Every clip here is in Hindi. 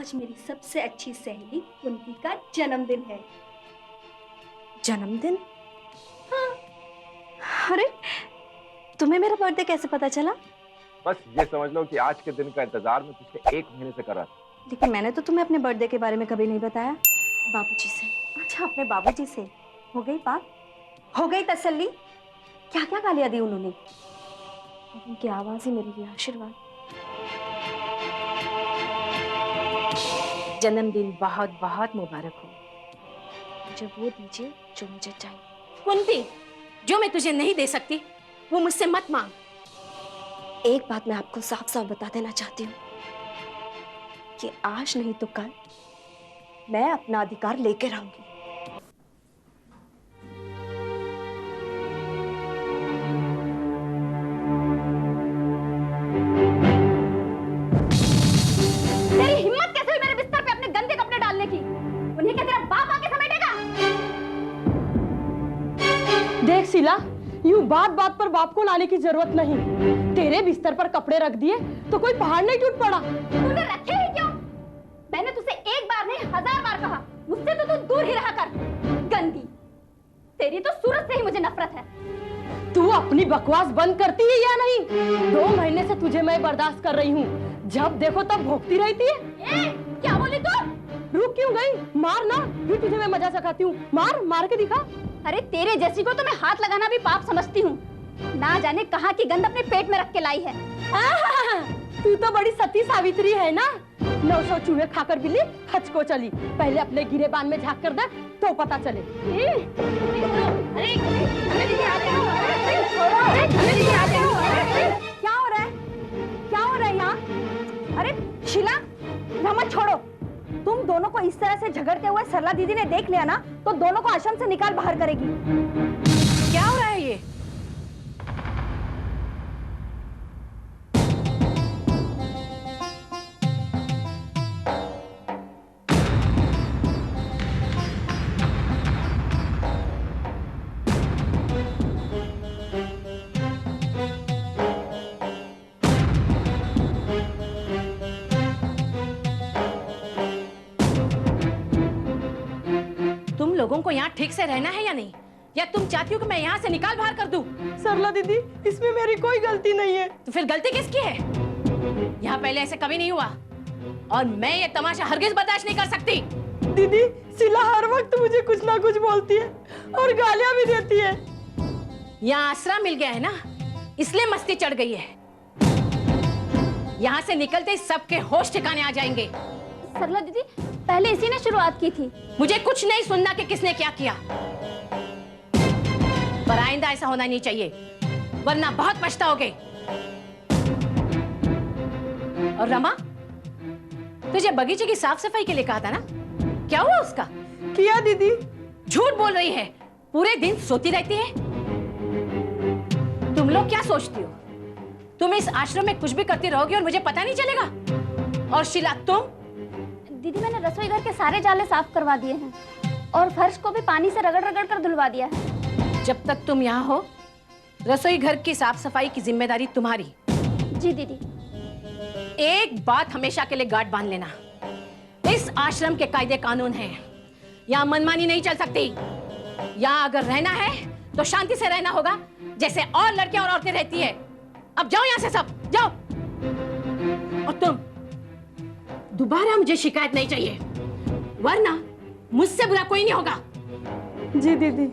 आज मेरी सबसे अच्छी सहेली कुंती का जन्मदिन है। जन्मदिन? हाँ। अरे तुम्हें मेरा बर्थडे कैसे पता चला? बस ये समझ लो कि आज के दिन का इंतजार मैं पिछले 1 महीने से कर रहा था। लेकिन मैंने तो तुम्हें अपने बर्थडे के बारे में कभी नहीं बताया। बाबूजी से? अच्छा, अपने बाबूजी से हो गई बात? हो गई तसल्ली? क्या क्या गालियां दी उन्होंने? उनकी आवाज ही मेरे लिए आशीर्वाद। जन्मदिन बहुत बहुत मुबारक हो। मुझे वो दीजिए जो मुझे चाहिए। कुंती, जो मैं तुझे नहीं दे सकती वो मुझसे मत मांग। एक बात मैं आपको साफ साफ बता देना चाहती हूँ कि आज नहीं तो कल मैं अपना अधिकार लेकर आऊंगी। तेरी हिम्मत कैसे हुई मेरे बिस्तर पे अपने गंदे कपड़े डालने की? उन्हें क्या तेरा बाप आके समेटेगा? देख शीला, यूं बात बात पर बाप को लाने की जरूरत नहीं। तेरे बिस्तर पर कपड़े रख दिए तो कोई पहाड़ नहीं टूट पड़ा। तूने रखे ही क्यों? मैंने तुझसे एक बार नहीं 1000 बार कहा, मुझसे तो तू दूर ही रहा कर। गंदी, तेरी तो सूरत से ही मुझे नफरत है। तू अपनी बकवास बंद करती है या नहीं? 2 महीने से तुझे मैं बर्दाश्त कर रही हूँ, जब देखो तब भोंकती रहती है। क्या बोली तू? रुक क्यों गई? मार ना, फिर तुझे मैं मजा सिखाती हूँ। मार, मार के दिखा। अरे तेरे जैसी को तो मैं हाथ लगाना भी पाप समझती हूँ। ना जाने कहाँ की गंध अपने पेट में रख के लाई है। तू तो बड़ी सती सावित्री है ना। 900 चूहे खाकर बिल्ली हज को चली। पहले अपने गिरे बान में झांक कर दे तो पता चले। क्या हो रहा है? क्या हो रहा है यहाँ? अरे शीला, मत छोड़ो। तुम दोनों को इस तरह से झगड़ते हुए सरला दीदी ने देख लिया ना तो दोनों को आश्रम से निकाल बाहर करेगी। क्या हो रहा है ये? तुम लोगों को यहाँ ठीक से रहना है या नहीं? या तुम चाहती हो कि मैं यहाँ से निकाल बाहर कर दूं? सरला दीदी, इसमें मेरी कोई गलती नहीं है। तो फिर गलती किसकी है? यहाँ पहले ऐसे कभी नहीं हुआ और मैं ये तमाशा हरगिज बर्दाश्त नहीं कर सकती। दीदी, शीला हर वक्त मुझे कुछ ना कुछ बोलती है और गालियां भी देती है। यहाँ आसरा मिल गया है ना, इसलिए मस्ती चढ़ गई है। यहाँ से निकलते ही सबके होश ठिकाने आ जाएंगे। सरला दीदी, पहले इसी ने शुरुआत की थी। मुझे कुछ नहीं सुनना कि किसने क्या किया, पर आइंदा ऐसा होना नहीं चाहिए, वरना बहुत पछताओगे। और रमा, तुझे बगीचे की साफ सफाई के लिए कहा था ना, क्या हुआ उसका? किया दीदी। झूठ बोल रही है, पूरे दिन सोती रहती है। तुम लोग क्या सोचती हो, तुम इस आश्रम में कुछ भी करती रहोगी और मुझे पता नहीं चलेगा? और शीला तुम? दीदी, मैंने रसोई घर के सारे जाले साफ करवा दिए हैं और फर्श को भी पानी से रगड़ रगड़ कर धुलवा दिया है। जब तक तुम यहाँ हो, रसोई घर की साफ सफाई की जिम्मेदारी तुम्हारी। जी दीदी। एक बात हमेशा के लिए गांठ बांध लेना, इस आश्रम के कायदे कानून हैं, यहाँ मनमानी नहीं चल सकती। यहाँ अगर रहना है तो शांति से रहना होगा, जैसे और लड़के और औरतें रहती है। अब जाओ यहाँ से, सब जाओ। और तुम दोबारा मुझे शिकायत नहीं चाहिए, वरना मुझसे बुरा कोई नहीं होगा। जी दीदी।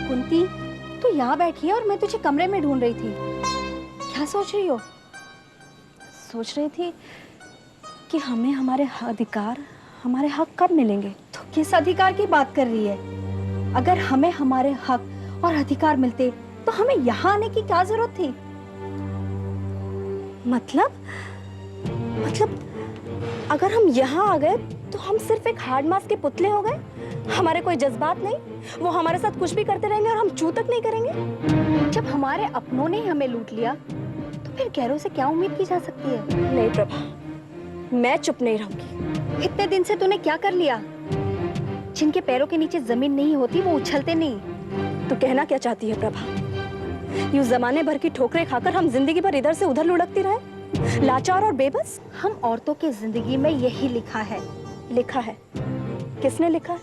कुंती, तू यहाँ बैठी है और मैं तुझे कमरे में ढूंढ रही थी। क्या सोच रही हो? सोच रही थी कि हमें हमारे अधिकार, हमारे हक कब मिलेंगे। तो किस अधिकार की बात कर रही है? अगर हमें हमारे हक और अधिकार मिलते तो हमें यहाँ आने की क्या जरूरत थी? मतलब अगर हम यहाँ आ गए तो हम सिर्फ एक हार्ड मास के पुतले हो गए? हमारे कोई जज्बात नहीं, वो हमारे साथ कुछ भी करते रहेंगे और हम चू तक नहीं करेंगे। जब हमारे अपनों ने हमें लूट लिया तो फिर गैरों से क्या उम्मीद की जा सकती है? नहीं प्रभा, मैं चुप नहीं रहूंगी। इतने दिन से तूने क्या कर लिया? जिनके पैरों के नीचे जमीन नहीं होती वो उछलते नहीं। तो कहना क्या चाहती है प्रभा? यूं जमाने भर की ठोकरें खाकर हम जिंदगी भर इधर से उधर लुढ़कती रहे, लाचार और बेबस? हम औरतों की जिंदगी में यही लिखा है। लिखा है? किसने लिखा है?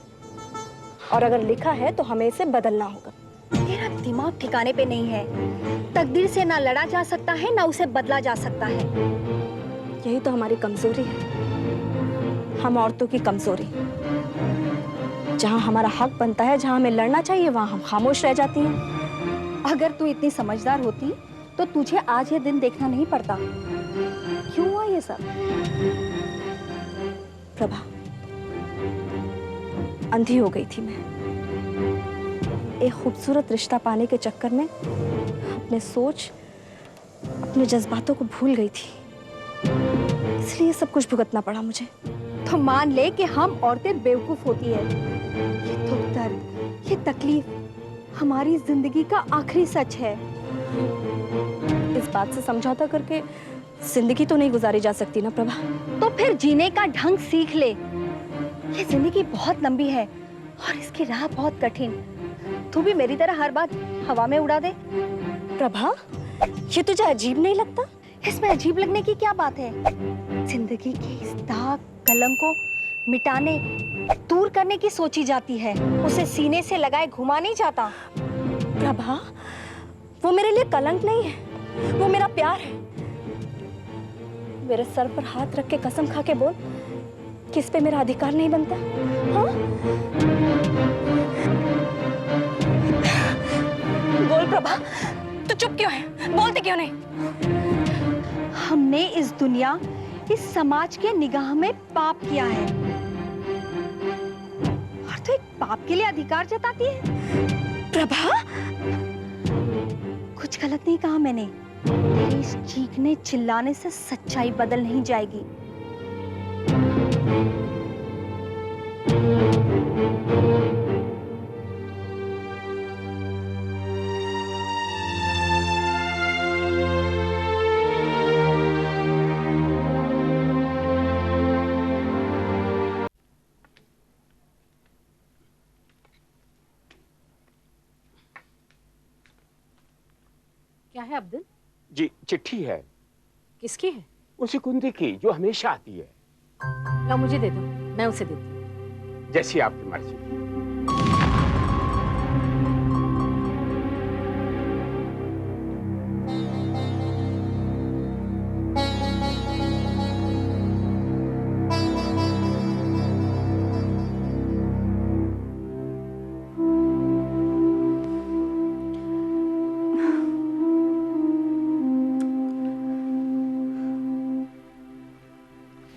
और अगर लिखा है तो हमें इसे बदलना होगा। तेरा दिमाग ठिकाने पे नहीं है। तकदीर से ना लड़ा जा सकता है ना उसे बदला जा सकता है। यही तो हमारी कमजोरी है, हम औरतों की कमजोरी। जहाँ हमारा हक बनता है, जहाँ हमें लड़ना चाहिए, वहाँ हम खामोश रह जाती हैं। अगर तू इतनी समझदार होती तो तुझे आज ये दिन देखना नहीं पड़ता। क्यों हुआ ये सब? प्रभा, अंधी हो गई थी मैं। एक खूबसूरत रिश्ता पाने के चक्कर में अपने सोच, अपने जज्बातों को भूल गई थी, इसलिए सब कुछ भुगतना पड़ा मुझे। तो मान ले कि हम औरतें बेवकूफ होती है। ये दुख दर्द, ये तकलीफ हमारी जिंदगी का आखिरी सच है। इस बात से समझौता करके जिंदगी तो नहीं गुजारी जा सकती ना प्रभा। तो फिर जीने का ढंग सीख ले। ये जिंदगी बहुत लंबी है और इसकी राह बहुत कठिन। तू भी मेरी तरह हर बात हवा में उड़ा दे। प्रभा, ये तुझे अजीब नहीं लगता? इसमें अजीब लगने की क्या बात है? जिंदगी की इस दाग कलंक को मिटाने, दूर करने की सोची जाती है, उसे सीने से लगाए घुमा नहीं जाता। प्रभा, वो मेरे लिए कलंक नहीं है, वो मेरा प्यार है। मेरे सर पर हाथ रख के कसम खा के बोल कि इस पे मेरा अधिकार नहीं बनता। हाँ? बोल प्रभा, तू चुप क्यों है? बोलती क्यों नहीं? हमने इस दुनिया, इस समाज के निगाह में पाप किया है और तो एक पाप के लिए अधिकार जताती है। प्रभा, कुछ गलत नहीं कहा मैंने। तेरे इस चीखने चिल्लाने से सच्चाई बदल नहीं जाएगी। क्या है अब्दुल? जी चिट्ठी है, किसकी है? उसी कुंती की जो हमेशा आती है। ला मुझे दे दो, मैं उसे देती हूँ। जैसी आपकी मर्जी।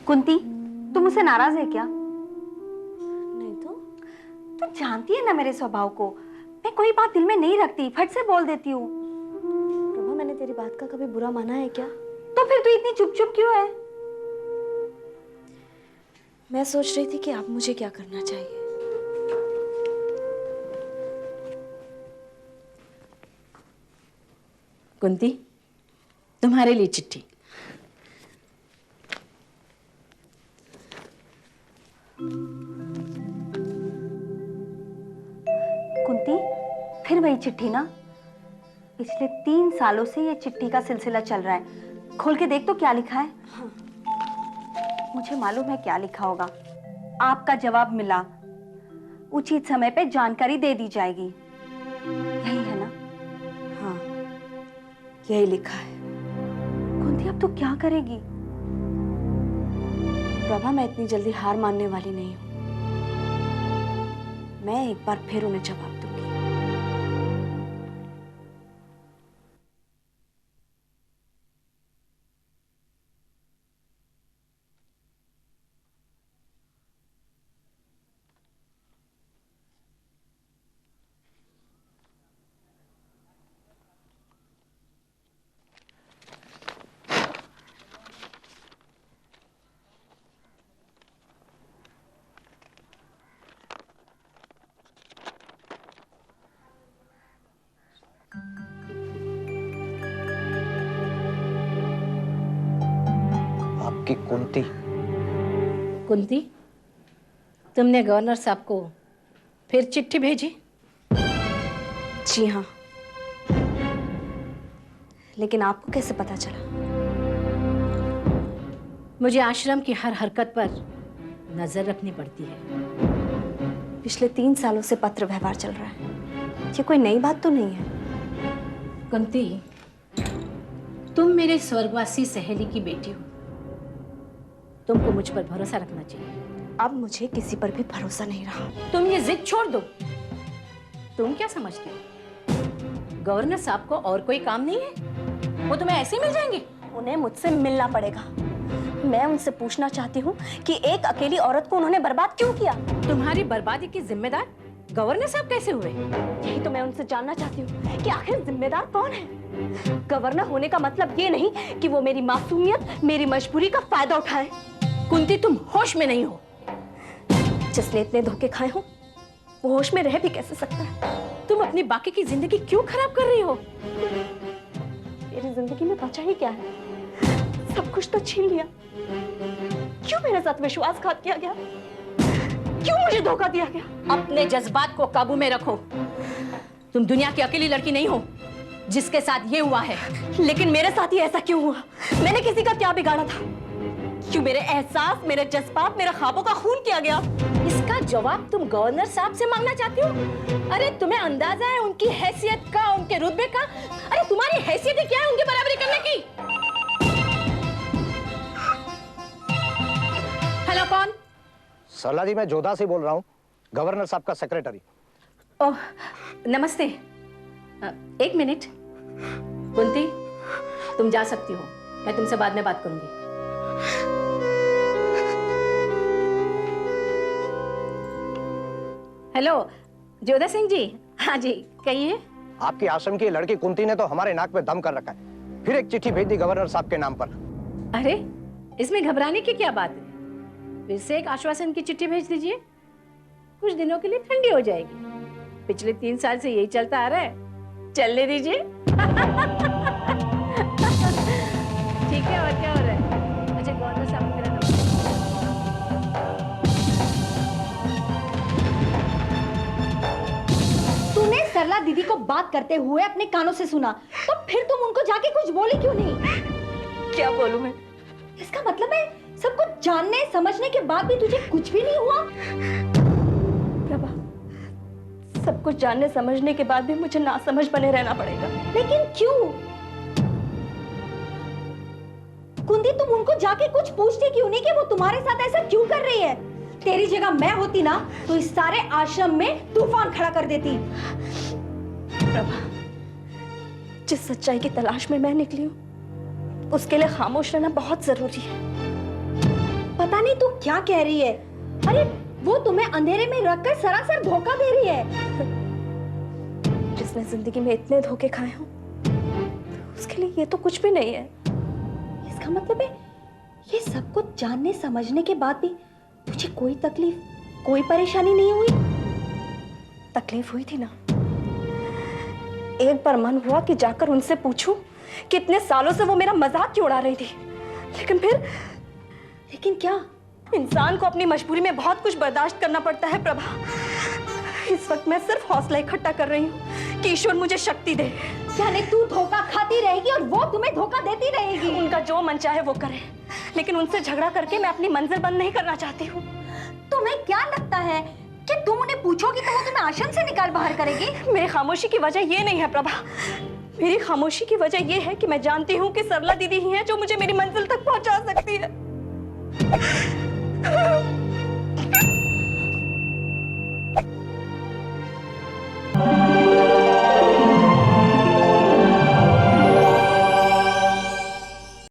कुंती, तुम मुझसे नाराज है क्या? नहीं तो। तू जानती है ना मेरे स्वभाव को, मैं कोई बात दिल में नहीं रखती, फट से बोल देती हूँ। प्रभा, मैंने तेरी बात का कभी बुरा माना है क्या? तो फिर तू इतनी चुप चुप क्यों है? मैं सोच रही थी कि अब मुझे क्या करना चाहिए। कुंती, तुम्हारे लिए चिट्ठी। कुंती, फिर वही चिट्ठी ना? पिछले 3 सालों से ये चिट्ठी का सिलसिला चल रहा है। खोल के देख तो क्या लिखा है। हाँ। मुझे मालूम है क्या लिखा होगा। आपका जवाब मिला, उचित समय पे जानकारी दे दी जाएगी। यही है ना? हाँ, यही लिखा है। कुंती, अब तू क्या करेगी? प्रभा, मैं इतनी जल्दी हार मानने वाली नहीं हूँ। मैं एक बार फिर उन्हें जवाब दूंगी। आपकी कुंती। कुंती, तुमने गवर्नर साहब को फिर चिट्ठी भेजी? जी हाँ, लेकिन आपको कैसे पता चला? मुझे आश्रम की हर हरकत पर नजर रखनी पड़ती है। पिछले 3 सालों से पत्र व्यवहार चल रहा है, ये कोई नई बात तो नहीं है। कुंती, तुम मेरे स्वर्गवासी सहेली की बेटी हो, तुमको मुझ पर भरोसा रखना चाहिए। अब मुझे किसी पर भी भरोसा नहीं रहा। तुम ये जिद छोड़ दो। तुम क्या समझते हो, गवर्नर साहब को और कोई काम नहीं है? वो तुम्हें ऐसे ही मिल जाएंगे? उन्हें मुझसे मिलना पड़ेगा। मैं उनसे पूछना चाहती हूँ कि एक अकेली औरत को उन्होंने बर्बाद क्यों किया? तुम्हारी बर्बादी की जिम्मेदार गवर्नर साहब कैसे हुए? यही तो मैं उनसे जानना चाहती हूँ कि आखिर जिम्मेदार कौन है? गवर्नर होने का मतलब ये नहीं कि वो मेरी मासूमियत, मेरी मजबूरी का फायदा उठाए। कुंती, तुम होश में नहीं हो। जिसने इतने धोखे खाए हो, वो होश में रह भी कैसे सकता है? तुम अपनी बाकी की जिंदगी क्यों खराब कर रही हो? मेरी जिंदगी में बचा ही क्या है? सब कुछ तो छीन लिया। क्यों मेरे साथ विश्वासघात किया गया? क्यों मुझे धोखा दिया गया? अपने जज्बात को काबू में रखो। तुम दुनिया की अकेली लड़की नहीं हो जिसके साथ ये हुआ है। लेकिन मेरे साथ ही ऐसा क्यों हुआ? मैंने किसी का क्या बिगाड़ा था? क्यों मेरे एहसास, मेरे जज्बात, मेरे ख्वाबों का खून किया गया? इसका जवाब तुम गवर्नर साहब से मांगना चाहती हो? अरे तुम्हें अंदाजा है उनकी हैसियत का, उनके रुतबे का? अरे तुम्हारी हैसियत ही क्या है उनकी बराबरी करने की? हेलो, कौन? सरला जी, मैं जोधा से बोल रहा हूँ, गवर्नर साहब का सेक्रेटरी। ओह, नमस्ते। एक मिनट। कुंती, तुम जा सकती हो, मैं तुमसे बाद में बात करूंगी। हेलो, जोधा सिंह जी। हाँ जी, कहिए। आपकी आश्रम की लड़की कुंती ने तो हमारे नाक में दम कर रखा है। फिर एक चिट्ठी भेज दी गवर्नर साहब के नाम पर। अरे, इसमें घबराने की क्या बात है? फिर से एक आश्वासन की चिट्ठी भेज दीजिए, कुछ दिनों के लिए ठंडी हो जाएगी। पिछले 3 साल से यही चलता आ रहा है, चलने दीजिए। ठीक है, और क्या हो रहा है? अच्छा, गवर्नर साहब को मेरा नंबर। तूने सरला दीदी को बात करते हुए अपने कानों से सुना, तो फिर तुम उनको जाके कुछ बोली क्यों नहीं? क्या बोलूं मैं? इसका मतलब है सब कुछ जानने समझने के बाद भी तुझे कुछ भी नहीं हुआ? प्रभा, सब कुछ जानने समझने के बाद भी मुझे नासमझ बने रहना पड़ेगा। लेकिन क्यों? कुंती, तुम उनको जाके कुछ पूछती क्यों नहीं कि वो तुम्हारे साथ ऐसा क्यों कर रही है? तेरी जगह मैं होती ना तो इस सारे आश्रम में तूफान खड़ा कर देती। प्रभा, जिस सच्चाई की तलाश में मैं निकली हूँ, उसके लिए खामोश रहना बहुत जरूरी है। पता नहीं तू क्या कह रही है। अरे, वो तुम्हें अंधेरे में रखकर सरासर धोखा दे रही है। जिसने जिंदगी में इतने धोखे खाए हो, उसके लिए ये तो कुछ भी नहीं है। इसका मतलब है ये सब कुछ जानने समझने के बाद भी तुझे कोई तकलीफ, कोई परेशानी नहीं हुई? तकलीफ हुई थी ना। एक बार मन हुआ कि जाकर उनसे पूछूं कि इतने सालों से वो मेरा मजाक क्यों उड़ा रही थी। लेकिन क्या? इंसान को अपनी मजबूरी में बहुत कुछ बर्दाश्त करना पड़ता है प्रभा। इस वक्त मैं सिर्फ हौसला इकट्ठा कर रही हूँ कि ईश्वर मुझे शक्ति दे। यानी तू धोखा खाती रहेगी और वो तुम्हें धोखा देती रहेगी? उनका जो मन चाहे वो करे, लेकिन उनसे झगड़ा करके मैं अपनी मंजिल बंद नहीं करना चाहती हूँ। तुम्हें क्या लगता है कि तुम उन्हें पूछोगी तो वो तुम्हें आश्रम से निकाल बाहर करेगी? मेरी खामोशी की वजह ये नहीं है प्रभा। मेरी खामोशी की वजह ये है कि मैं जानती हूँ कि सरला दीदी ही है जो मुझे मेरी मंजिल तक पहुंचा सकती है।